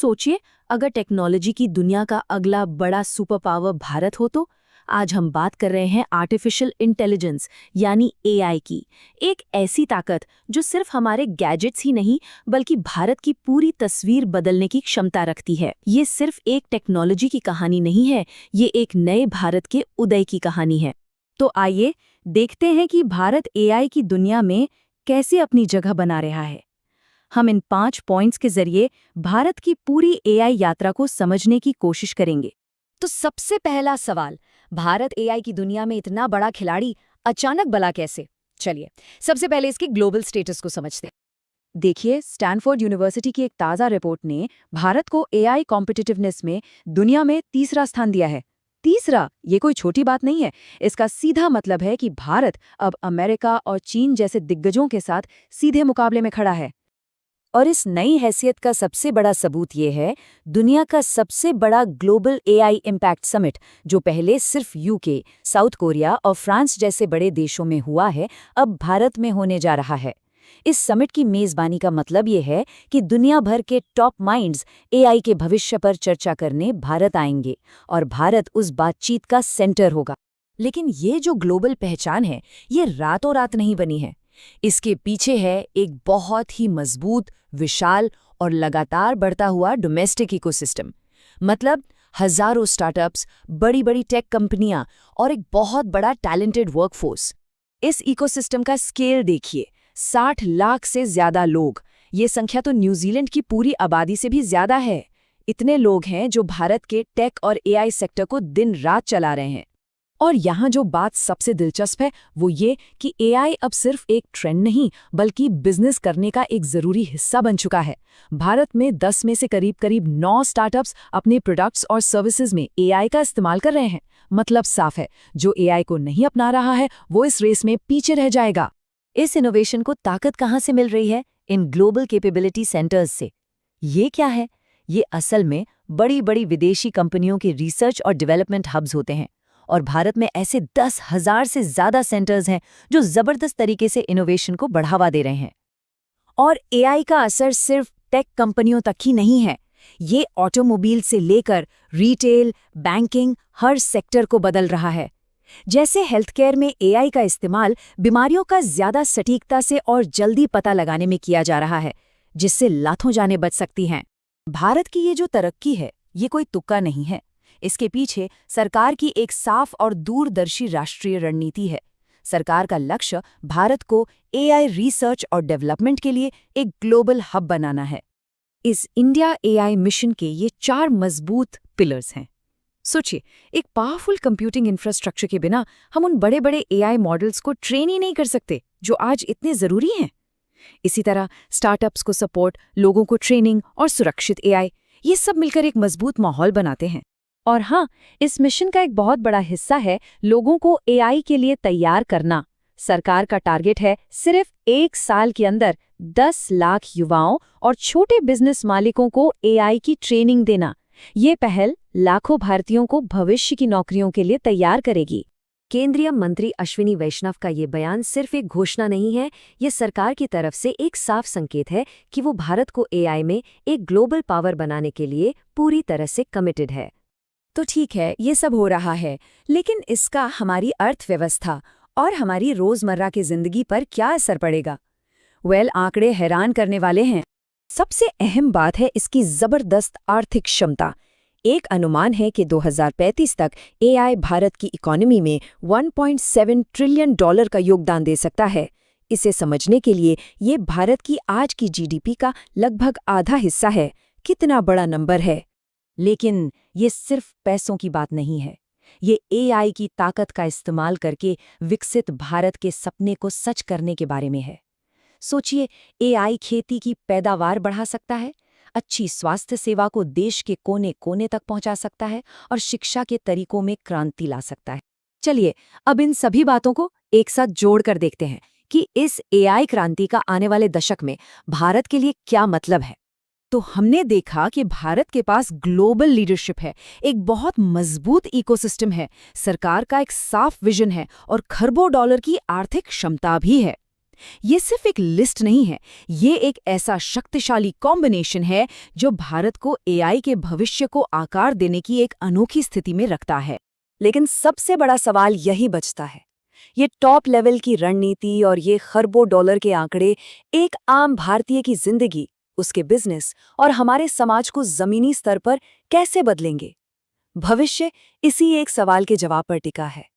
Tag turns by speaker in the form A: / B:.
A: सोचिए, अगर टेक्नोलॉजी की दुनिया का अगला बड़ा सुपर पावर भारत हो तो। आज हम बात कर रहे हैं आर्टिफिशियल इंटेलिजेंस यानी एआई की। एक ऐसी ताकत जो सिर्फ हमारे गैजेट्स ही नहीं बल्कि भारत की पूरी तस्वीर बदलने की क्षमता रखती है। ये सिर्फ एक टेक्नोलॉजी की कहानी नहीं है, ये एक नए भारत के उदय की कहानी है। तो आइए देखते हैं कि भारत एआई की दुनिया में कैसे अपनी जगह बना रहा है। हम इन 5 पॉइंट्स के जरिए भारत की पूरी एआई यात्रा को समझने की कोशिश करेंगे।
B: तो सबसे पहला सवाल, भारत एआई की दुनिया में इतना बड़ा खिलाड़ी अचानक बला कैसे? चलिए, सबसे पहले इसके ग्लोबल स्टेटस को समझते हैं। देखिए, स्टैनफोर्ड यूनिवर्सिटी की एक ताज़ा रिपोर्ट ने भारत को एआई कॉम्पिटिटिवनेस में दुनिया में तीसरा स्थान दिया है। तीसरा, ये कोई छोटी बात नहीं है। इसका सीधा मतलब है कि भारत अब अमेरिका और चीन जैसे दिग्गजों के साथ सीधे मुकाबले में खड़ा है। और इस नई हैसियत का सबसे बड़ा सबूत ये है, दुनिया का सबसे बड़ा ग्लोबल एआई इम्पैक्ट समिट, जो पहले सिर्फ यूके, साउथ कोरिया और फ्रांस जैसे बड़े देशों में हुआ है, अब भारत में होने जा रहा है। इस समिट की मेज़बानी का मतलब ये है कि दुनिया भर के टॉप माइंड्स एआई के भविष्य पर चर्चा करने भारत आएंगे और भारत उस बातचीत का सेंटर होगा। लेकिन ये जो ग्लोबल पहचान है, ये रातों रात नहीं बनी है। इसके पीछे है एक बहुत ही मजबूत, विशाल और लगातार बढ़ता हुआ डोमेस्टिक इकोसिस्टम। मतलब हजारों स्टार्टअप्स, बड़ी बड़ी टेक कंपनियां और एक बहुत बड़ा टैलेंटेड वर्कफोर्स। इस इकोसिस्टम का स्केल देखिए, 60 लाख से ज्यादा लोग। ये संख्या तो न्यूजीलैंड की पूरी आबादी से भी ज्यादा है। इतने लोग हैं जो भारत के टेक और एआई सेक्टर को दिन रात चला रहे हैं। और यहाँ जो बात सबसे दिलचस्प है वो ये कि एआई अब सिर्फ एक ट्रेंड नहीं बल्कि बिजनेस करने का एक जरूरी हिस्सा बन चुका है। भारत में 10 में से करीब 9 स्टार्टअप्स अपने प्रोडक्ट्स और सर्विसेज में एआई का इस्तेमाल कर रहे हैं। मतलब साफ है, जो एआई को नहीं अपना रहा है वो इस रेस में पीछे रह जाएगा। इस इनोवेशन को ताकत कहाँ से मिल रही है? इन ग्लोबल कैपेबिलिटी सेंटर्स से। ये क्या है? ये असल में बड़ी बड़ी विदेशी कंपनियों के रिसर्च और डेवलपमेंट हब्स होते हैं। और भारत में ऐसे 10,000 से ज्यादा सेंटर्स हैं जो जबरदस्त तरीके से इनोवेशन को बढ़ावा दे रहे हैं। और एआई का असर सिर्फ टेक कंपनियों तक ही नहीं है। ये ऑटोमोबाइल से लेकर रिटेल, बैंकिंग, हर सेक्टर को बदल रहा है। जैसे हेल्थ केयर में एआई का इस्तेमाल बीमारियों का ज्यादा सटीकता से और जल्दी पता लगाने में किया जा रहा है, जिससे लाखों जानें बच सकती हैं। भारत की ये जो तरक्की है, ये कोई तुक्का नहीं है। इसके पीछे सरकार की एक साफ और दूरदर्शी राष्ट्रीय रणनीति है। सरकार का लक्ष्य भारत को एआई रिसर्च और डेवलपमेंट के लिए एक ग्लोबल हब बनाना है। इस इंडिया एआई मिशन के ये 4 मजबूत पिलर्स हैं। सोचिए, एक पावरफुल कंप्यूटिंग इंफ्रास्ट्रक्चर के बिना हम उन बड़े बड़े एआई मॉडल्स को ट्रेन ही नहीं कर सकते जो आज इतने जरूरी हैं। इसी तरह स्टार्टअप्स को सपोर्ट, लोगों को ट्रेनिंग और सुरक्षित एआई, ये सब मिलकर एक मजबूत माहौल बनाते हैं। और हाँ, इस मिशन का एक बहुत बड़ा हिस्सा है लोगों को एआई के लिए तैयार करना। सरकार का टारगेट है सिर्फ 1 साल के अंदर 10 लाख युवाओं और छोटे बिजनेस मालिकों को एआई की ट्रेनिंग देना। ये पहल लाखों भारतीयों को भविष्य की नौकरियों के लिए तैयार करेगी। केंद्रीय मंत्री अश्विनी वैष्णव का ये बयान सिर्फ एक घोषणा नहीं है, ये सरकार की तरफ से एक साफ संकेत है कि वो भारत को एआई में एक ग्लोबल पावर बनाने के लिए पूरी तरह से कमिटेड है। तो ठीक है, ये सब हो रहा है, लेकिन इसका हमारी अर्थव्यवस्था और हमारी रोजमर्रा की जिंदगी पर क्या असर पड़ेगा? आंकड़े हैरान करने वाले हैं। सबसे अहम बात है इसकी जबरदस्त आर्थिक क्षमता। एक अनुमान है कि 2035 तक एआई भारत की इकोनॉमी में $1.7 ट्रिलियन का योगदान दे सकता है। इसे समझने के लिए ये भारत की आज की जीडीपी का लगभग आधा हिस्सा है। कितना बड़ा नंबर है! लेकिन ये सिर्फ पैसों की बात नहीं है। ये एआई की ताकत का इस्तेमाल करके विकसित भारत के सपने को सच करने के बारे में है। सोचिए, एआई खेती की पैदावार बढ़ा सकता है, अच्छी स्वास्थ्य सेवा को देश के कोने कोने तक पहुंचा सकता है और शिक्षा के तरीकों में क्रांति ला सकता है। चलिए, अब इन सभी बातों को एक साथ जोड़कर देखते हैं कि इस एआई क्रांति का आने वाले दशक में भारत के लिए क्या मतलब है। तो हमने देखा कि भारत के पास ग्लोबल लीडरशिप है, एक बहुत मजबूत इकोसिस्टम है, सरकार का एक साफ विजन है और खरबों डॉलर की आर्थिक क्षमता भी है। ये सिर्फ एक लिस्ट नहीं है, ये एक ऐसा शक्तिशाली कॉम्बिनेशन है जो भारत को एआई के भविष्य को आकार देने की एक अनोखी स्थिति में रखता है।
C: लेकिन सबसे बड़ा सवाल यही बचता है, ये टॉप लेवल की रणनीति और ये खरबों डॉलर के आंकड़े एक आम भारतीय की जिंदगी, उसके बिजनेस और हमारे समाज को जमीनी स्तर पर कैसे बदलेंगे? भविष्य इसी एक सवाल के जवाब पर टिका है।